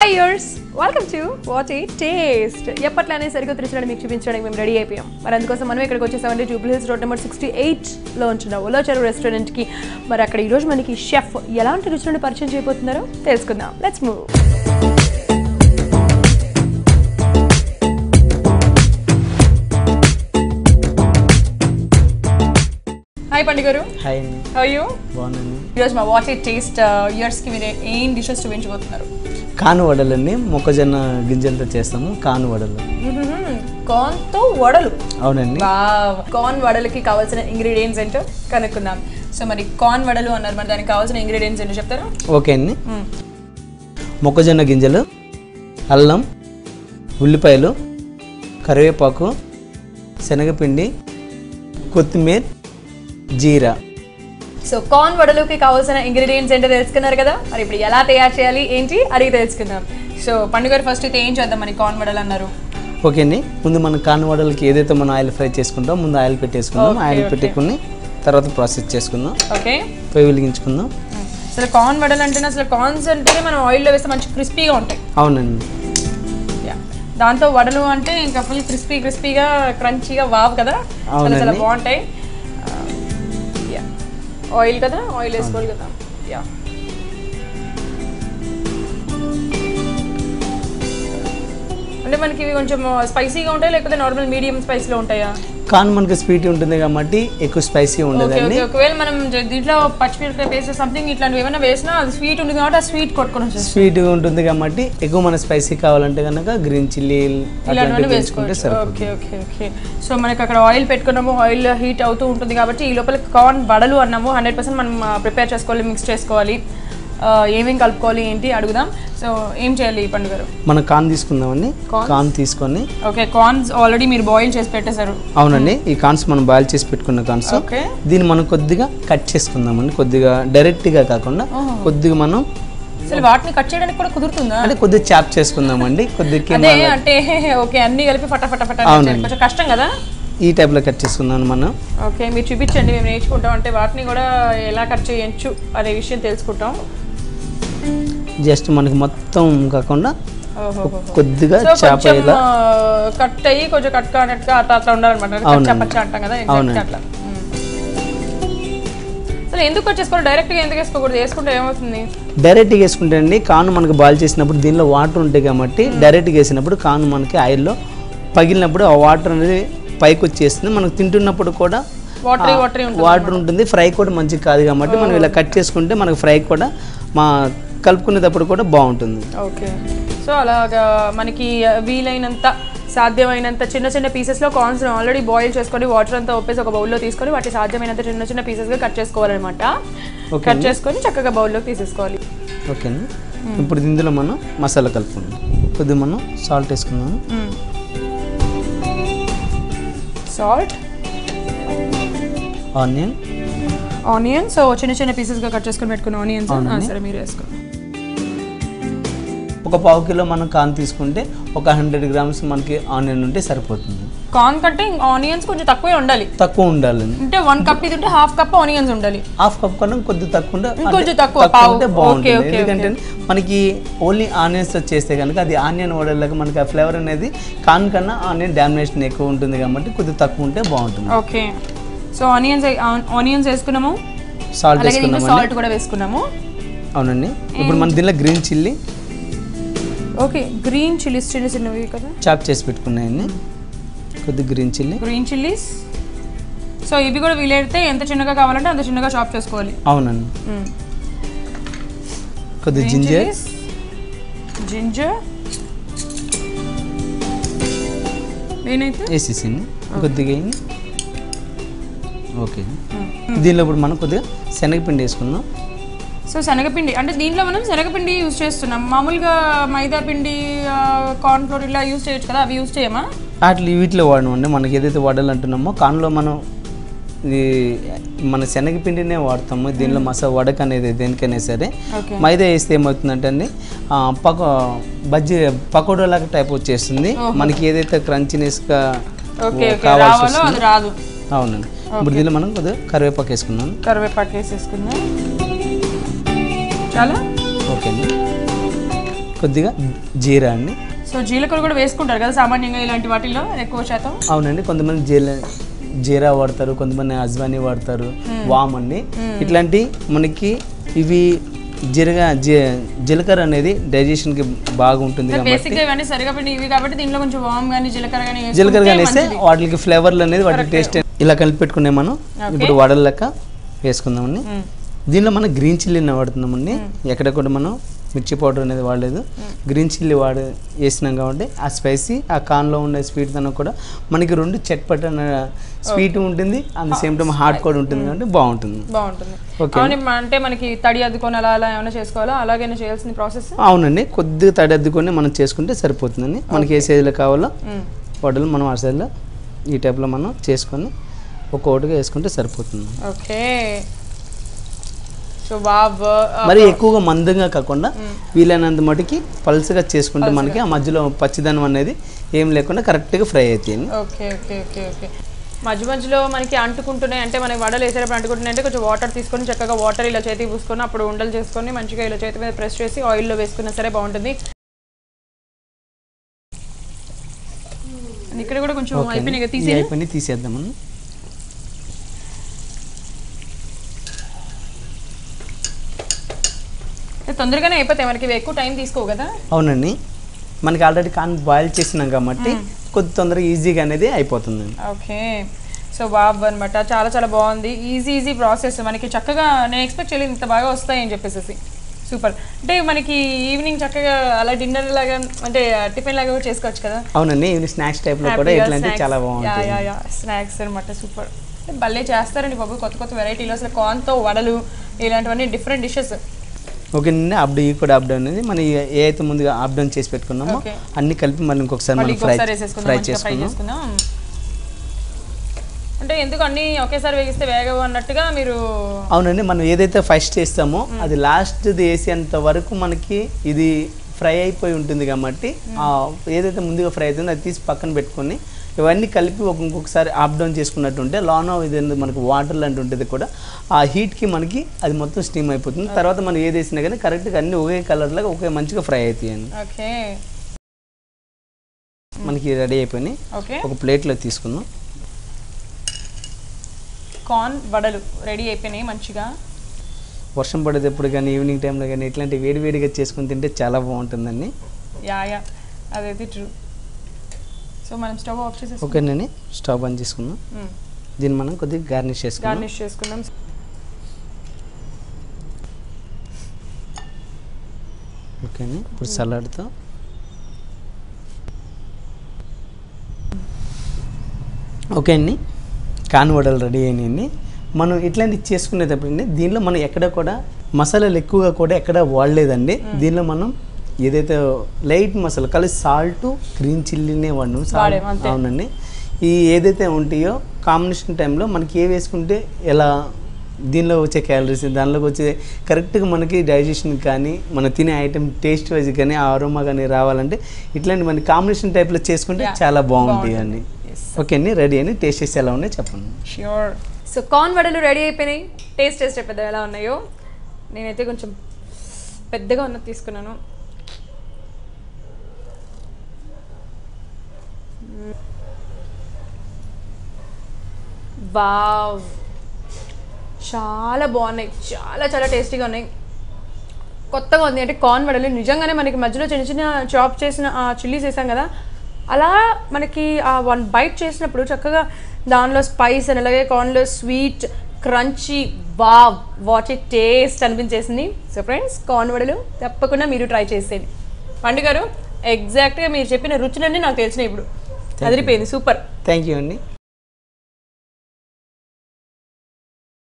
Hi viewers, welcome to What a Taste. ఎప్పట్లానే సరిగ్గా రుచులను మీకు చూపించడానికి మేము రెడీ అయిపోయాం. మరి అందుకోసం మనం ఇక్కడికి వచ్చేసామంటే జూబ్లీ హిల్స్ రోడ్ నెంబర్ 68 లో ఉంటున్న ఉలవచారు రెస్టారెంట్ కి. మరి అక్కడ ఈ రోజు మనకి షెఫ్ ఎలాంటి రుచులను పరిచయం చేయబోతున్నారో తెలుసుకుందాం. Let's move. హాయ్ పండి గారు. హాయ్. How are you? బాగున్నాను. ఈ రోజు మా వాట్ ఏ టేస్ట్ ఇయర్స్ కి మీరు ఏం డిషెస్ చూపించబోతున్నారు? కాను వడలండి, మొక్కజొన్న గింజలతో చేస్తాము కాను వడలు. కార్న్ తో వడలు. అవునండి. కార్న్ వడలకి కావాల్సిన ఇంగ్రీడియంట్స్ ఏంటో కనుక్కుందాం. సో మరి కార్న్ వడలు అన్నారు, మరి దానికి కావాల్సిన ఇంగ్రీడియంట్స్ ఏంటో చెప్తారా? ఓకే అండి. మొక్కజొన్న గింజలు, అల్లం, ఉల్లిపాయలు, కరివేపాకు, శనగపిండి, కొత్తిమీర, జీరా. సో కార్న్ వడలుకి కావాల్సిన ఇంగ్రీడియంట్స్ ఏంటో తెలుసుకున్నారు కదా. మరి ఇప్పుడు ఎలా తయారు చేయాలి ఏంటి అడిగి తెలుసుకుందాం. సో పండుగ ఫస్ట్ అయితే ఏం చేద్దాం? మరి కార్న్ వడలు అన్నారు. ఓకే అండి. ముందు మన కాను వడలకి ఏదైతే మనం ఆయిల్ ఫ్రై చేసుకుంటాం, ముందు ఆయిల్ పెట్టేసుకుందాం. ఆయిల్ పెట్టుకుని తర్వాత ప్రాసెస్ చేసుకుందాం. ఓకే, పొయ్యి వెలిగించుకుందాం. అసలు కార్న్ వడలు అంటేనే అసలు కార్న్స్ అంటేనే మనం ఆయిల్లో వేస్తే మంచి క్రిస్పీగా ఉంటాయి. అవునండి. దాంతో వడలు అంటే ఇంకా ఫుల్ క్రిస్పీగా క్రంచీగా వావ్ కదా, చాలా బాగుంటాయి. ఆయిల్ కదా, ఆయిల్ వేసుకోవాలి కదా. యా, అంటే మనకి ఇవి కొంచెం స్పైసీగా ఉంటాయి లేకపోతే నార్మల్ మీడియం స్పైసీలో ఉంటాయా? కాన్ మనకి స్వీట్ ఉంటుంది కాబట్టి ఎక్కువ స్పైసీ ఉండదండి. ఒకవేళ మనం దీంట్లో పచ్చిమిరపకాయ పేస్ట్ సంథింగ్ ఇట్లాంటివి ఏమైనా వేసినా అది స్వీట్ ఉంటుంది కాబట్టి ఆ స్వీట్ కొట్టుకొని వచ్చేస్తుంది. స్వీట్ ఉంటుంది కాబట్టి ఎక్కువ మన స్పైసీ కావాలంటే కనుక గ్రీన్ చిల్లీ ఇలాంటివన్నీ వేసుకుంటే ఓకే ఓకే ఓకే. సో మనకి అక్కడ ఆయిల్ పెట్టుకున్నాము, ఆయిల్ హీట్ అవుతూ ఉంటుంది కాబట్టి ఈ లోపల కార్న్ వడలు అన్నాము 100% మనం ప్రిపేర్ చేసుకోవాలి, మిక్స్ చేసుకోవాలి. ఏమేమి కలుపుకోవాలి ఏంటి అడుగుదాం. సో ఏం చేయాలి ఈ పండుగ? మనం కార్న్ తీసుకుందామండి. కార్న్ తీసుకొని, ఓకే, కార్న్స్ ఆల్రెడీ మీరు బాయిల్ చేసి పెట్టేశారు. అవునండి. ఈ కార్న్స్ మనం బాయిల్ చేసి పెట్టుకున్న కార్న్స్. ఓకే, దీన్ని మనం కొద్దిగా కట్ చేసుకుందామండి. కొద్దిగా డైరెక్ట్గా కాకుండా కొద్దిగా మనం అసలు వాటిని కట్ చేయడానికి కూడా కుదురుతుందా? అంటే కొద్దిగా చాప్ చేసుకుందామండి. కొద్దిగా అంటే ఓకే, అన్ని కలిపి ఫటాఫట కొంచెం కష్టం కదా. ఈ టైప్లో కట్ చేసుకుందాం మనం. ఓకే, మీరు చూపించండి, మేము నేర్చుకుంటాం. అంటే వాటిని కూడా ఎలా కట్ చేయొచ్చు అనే విషయం తెలుసుకుంటాం. జస్ట్ మనకి మొత్తం కాకుండా కొద్దిగా చాప్ అయ్యేలా కట్ అయ్యి కొంచెం కట్ కానట్టుగా అట్లా ఉండాలన్నమాట. చప్పచ్చా అంటాం కదా, అట్లా. అసలు ఎందుకు కట్ చేసుకోవాలి? డైరెక్ట్గా ఎందుకు వేసుకోకూడదు? వేసుకుంటే ఏమవుతుంది? డైరెక్ట్గా వేసుకుంటే అండి కాను మనకు బాయిల్ చేసినప్పుడు దీనిలో వాటర్ ఉంటాయి కాబట్టి డైరెక్ట్గా వేసినప్పుడు కాను మనకి ఆయిల్లో పగిలినప్పుడు ఆ వాటర్ అనేది పైకి వచ్చేస్తుంది. మనకు తింటున్నప్పుడు కూడా వాటర్ ఉంటుంది. ఫ్రై కూడా మంచిది కాదు కాబట్టి మనం ఇలా కట్ చేసుకుంటే మనకు ఫ్రై కూడా కలుపుకునేటప్పుడు కూడా బాగుంటుంది. ఓకే, సో అలాగా మనకి వీలైనంత సాధ్యమైనంత చిన్న చిన్న పీసెస్లో కార్న్స్ ఆల్రెడీ బాయిల్ చేసుకొని వాటర్ అంతా ఒప్పేసి ఒక బౌల్లో తీసుకొని వాటి సాధ్యమైనంత చిన్న చిన్న పీసెస్గా కట్ చేసుకోవాలన్నమాట. కట్ చేసుకొని చక్కగా బౌల్లోకి తీసేసుకోవాలి. ఓకేనా. ఇప్పుడు ఇందులో మనం మసాలా కలుపుకుందాం. కొద్దిగా మనం సాల్ట్ వేసుకుందాం. Salt, onion. సో చిన్న చిన్న పీసెస్గా కట్ చేసుకొని పెట్టుకున్న ఆనియన్స్ సరే మీరు వేసుకోండి. ఒక పావు కిలో మనం కార్న్ తీసుకుంటే ఒక 100 గ్రామ్స్ మనకి ఆనియన్ ఉంటే సరిపోతుంది. కార్న్ కంటే ఆనియన్స్ కొంచెం తక్కువే ఉండాలి. తక్కువ ఉండాలి అంటే 1 కప్ ఇది ఉంటే 1/2 కప్ ఆనియన్స్ ఉండాలి. 1/2 కప్ కన్నా కొద్దిగా తక్కువ ఉంటే బాగుంటుంది. ఎందుకంటే మనకి ఓన్లీ ఆనియన్స్ చేస్తే కనుక అది ఆనియన్ వడలకు మనకి ఆ ఫ్లేవర్ అనేది కార్న్ కన్నా ఆనియన్ డామినేషన్ ఎక్కువ ఉంటుంది కాబట్టి కొద్దిగా తక్కువ ఉంటే బాగుంటుంది. ఓకే, సో ఆనియన్స్ వేసుకున్నాము, సాల్ట్ కూడా వేసుకున్నాము. అవునండి. ఇప్పుడు మన దీనిలో green chilli. Okay, green chillies చిన్న చిన్నవి కదా చాప్ చేసి పెట్టుకున్నాయండి. కొద్దిగా గ్రీన్ చిల్లీస్. సో ఇవి కూడా వీలైతే ఎంత చిన్నగా కావాలంటే అంత చిన్నగా చాప్ చేసుకోవాలి. అవునండి. కొద్దిగా జింజర్ నేనైతే వేసేసింది కొద్దిగా. ఓకే, దీనిలో ఇప్పుడు మనం కొద్దిగా శనగపిండి వేసుకుందాం. సో శనగపిండి అంటే దీంట్లో మనం శనగపిండి యూజ్ చేస్తున్నాం. మామూలుగా మైదా పిండి, కార్న్ ఫ్లోర్ ఇలా యూజ్ చేయొచ్చు కదా, అవి యూజ్ చేయమా? అట్లా వీటిలో వాడమండి. మనకి ఏదైతే వడలు అంటున్నామో కార్న్లో మనం మన శనగపిండినే వాడతాము. దీనిలో వడక అనేది దేనికైనా సరే. మైదా వేస్తే ఏమవుతుందంటే అండి పకోడా లాగా టైప్ వచ్చేస్తుంది. మనకి ఏదైతే క్రంచినెస్గా కావాల్సి రాదు. అవునండి. ఇప్పుడు దీనిలో మనం కొద్దిగా కరివేపాకు వేసుకున్నాం. కరివేపాకు వేసేసుకుందాం. చాలా ఓకే అండి. కొద్దిగా జీరా అండి. సో జీలకర్ర కూడా వేసుకుంటారు కదా సామాన్యంగా ఇలాంటి వాటిల్లో ఎక్కువ శాతం? అవునండి, కొంతమంది జీరా వాడతారు, కొంతమంది అజ్వాని వాడతారు, వామ్ అండి. ఇట్లాంటి మనకి ఇవి జీలకర్ర అనేది డైజెషన్కి బాగుంటుంది కాబట్టి జీలకర్ర కానీ వేస్తే వాటికి ఫ్లేవర్లు అనేది వాటి టేస్ట్ ఇలా కలిపి పెట్టుకునే మనం ఇప్పుడు వడల లెక్క వేసుకుందామండి. దీనిలో మనం గ్రీన్ చిల్లీని వాడుతున్నామండి. ఎక్కడ కూడా మనం మిర్చి పౌడర్ అనేది వాడలేదు, గ్రీన్ చిల్లీ వేసినాం కాబట్టి ఆ స్పైసీ ఆ కార్న్లో ఉండే స్వీట్ తనం కూడా మనకి రెండు చట్పట్ అన్న స్వీట్ ఉంటుంది, at the same time hot కూడా ఉంటుంది కాబట్టి బాగుంటుంది. అంటే మనకి తడి అద్దుకొని అలా ఏమైనా చేసుకోవాలా, అలాగైనా చేయాల్సిన ప్రాసెస్? అవునండి, కొద్దిగా తడి అద్దుకొని మనం చేసుకుంటే సరిపోతుందండి. మనకి ఏ సైజులో కావాలో వడలు మనం ఆ సైజులో ఈ టైప్లో మనం చేసుకొని ఒక్కొక్కటిగా వేసుకుంటే సరిపోతుంది. ఓకే, మరి ఎక్కువగా మందంగా కాకుండా వీలైనంత మటుకి పల్స్గా చేసుకుంటే మనకి ఆ మధ్యలో పచ్చిదనం అనేది ఏం లేకుండా కరెక్ట్గా ఫ్రై అవుతాయి. ఓకే ఓకే ఓకే ఓకే మధ్య మధ్యలో మనకి అంటుకుంటున్నాయి అంటే మనకి వడలు వేసేటప్పుడు అంటుకుంటున్నాయి అంటే కొంచెం వాటర్ తీసుకొని చక్కగా వాటర్ ఇలా చేతికి పూసుకొని అప్పుడు ఉండలు చేసుకొని మంచిగా ఇలా చేతి మీద ప్రెస్ చేసి ఆయిల్లో వేసుకున్నా సరే బాగుంటుంది. ఇక్కడ కూడా కొంచెం అయిపోయినాయి తీసేద్దామని. తొందరగానే అయిపోతాయి మనకి, ఎక్కువ టైం తీసుకోవు కదా? అవునండి, మనకి ఆల్రెడీ కార్న్ బాయిల్ చేసినాం కాబట్టి కొద్ది తొందరగా ఈజీగా అనేది అయిపోతుంది. ఓకే, సో బాబు అనమాట, చాలా చాలా బాగుంది, ఈజీ ప్రాసెస్. మనకి చక్కగా నేను ఎక్స్పెక్ట్ చేయలేదు ఇంత బాగా వస్తాయి అని చెప్పేసి. సూపర్. అంటే మనకి ఈవినింగ్ చక్కగా అలా డిన్నర్ లాగా అంటే టిఫిన్ లాగా చేసుకోవచ్చు కదా? అవునండి, ఈవినింగ్ స్నాక్స్ టైప్లో కూడా ఇట్లాంటి చాలా బాగుంటుంది. స్నాక్స్ అనమాట, సూపర్. భలే చేస్తారండి బాబు, కొత్త కొత్త వెరైటీలు అసలు కార్న్తో వడలు ఇలాంటివన్నీ డిఫరెంట్ డిషెస్. ఓకే అండి, ఈ కూడా అప్డౌన్ అనేది మనం ఏ అయితే ముందుగా అప్డౌన్ చేసి పెట్టుకున్నామో అన్ని కలిపి మళ్ళీ ఇంకొకసారి మనం ఫ్రై చేసుకుందాం. అంటే ఎందుకు అన్ని ఒకేసారి వేగిస్తే వేగవు అన్నట్టుగా మీరు? అవునండి, మనం ఏదైతే ఫస్ట్ చేస్తామో అది లాస్ట్ వేసేంత వరకు మనకి ఇది ఫ్రై అయిపోయి ఉంటుంది కాబట్టి ఏదైతే ముందుగా ఫ్రై అవుతుందో అది తీసి పక్కన పెట్టుకొని ఇవన్నీ కలిపి ఇంకొకసారి అప్ డౌన్ చేసుకున్నట్టు ఉంటే లోన ఇది మనకి వాటర్ లాంటి ఉంటుంది కూడా ఆ హీట్కి మనకి అది మొత్తం స్టీమ్ అయిపోతుంది. తర్వాత మనం ఏది వేసినా కానీ కరెక్ట్గా అన్ని ఒకే కలర్లాగా ఒకే మంచిగా ఫ్రై అవుతాయండి. ఓకే, మనకి రెడీ అయిపోయినాయి. ఒక ప్లేట్లో తీసుకుందాం. కార్న్ వడలు రెడీ అయిపోయినాయి మంచిగా. వర్షం పడేటప్పుడు కానీ ఈవినింగ్ టైంలో కానీ ఇట్లాంటి వేడివేడిగా చేసుకుని తింటే చాలా బాగుంటుందండి. యా అదైతే ట్రూ. సో మనం స్టవ్ ఆఫ్ చేసేసి ఓకేనండి, స్టవ్ ఆన్ చేసుకుందాం. దీన్ని మనం కొద్దిగా గార్నిష్ చేసుకుందాం. ఓకే అండి, ఇప్పుడు సలాడ్తో ఓకే అండి కార్న్ వడలు రెడీ అయినాయండి. మనం ఇట్లాంటివి చేసుకునేటప్పుడు దీనిలో మనం ఎక్కడ కూడా మసాలాలు ఎక్కువగా కూడా ఎక్కడ వాడలేదండి. దీనిలో మనం ఏదైతే లైట్ మసాలా కలిసి సాల్ట్ గ్రీన్ చిల్లీనే వాడినాం. అవునండి, ఈ ఏదైతే ఉంటాయో కాంబినేషన్ టైంలో మనకి ఏ వేసుకుంటే ఎలా దీనిలో వచ్చే క్యాలరీస్ దానిలోకి వచ్చే కరెక్ట్గా మనకి డైజెషన్ కానీ మనం తినే ఐటెం టేస్ట్ వైజ్ కానీ ఆ అరోమా కానీ రావాలంటే ఇట్లాంటి మనకి కాంబినేషన్ టైప్లో చేసుకుంటే చాలా బాగుంటాయి అండి. ఓకే అండి, రెడీ అని టేస్ట్ చేసి ఎలా ఉన్నాయో చెప్పండి. ష్యూర్. సో కార్న్ వడలు రెడీ అయిపోయినాయి. టేస్ట్ పెద్దగా ఎలా ఉన్నాయో. నేనైతే కొంచెం పెద్దగా ఉన్నది తీసుకున్నాను. వావ్, చాలా బాగున్నాయి, చాలా చాలా టేస్టీగా ఉన్నాయి, కొత్తగా ఉంది. అంటే కార్న్ వడలు నిజంగానే మనకి మధ్యలో చిన్న చిన్న చాప్ చేసిన చిల్లీస్ వేసాం కదా, అలా మనకి ఆ వన్ బైట్ చేసినప్పుడు చక్కగా దానిలో స్పైస్ అని అలాగే కార్న్లో sweet crunchy, wow what a taste అనిపించేసింది. సో ఫ్రెండ్స్, కార్న్ వడలు తప్పకుండా మీరు ట్రై చేసేయండి. పండు గారు, ఎగ్జాక్ట్గా మీరు చెప్పిన రుచులన్నీ నాకు తెలిసినాయి ఇప్పుడు. అదిరిపోయింది, సూపర్. థ్యాంక్ యూ అండి.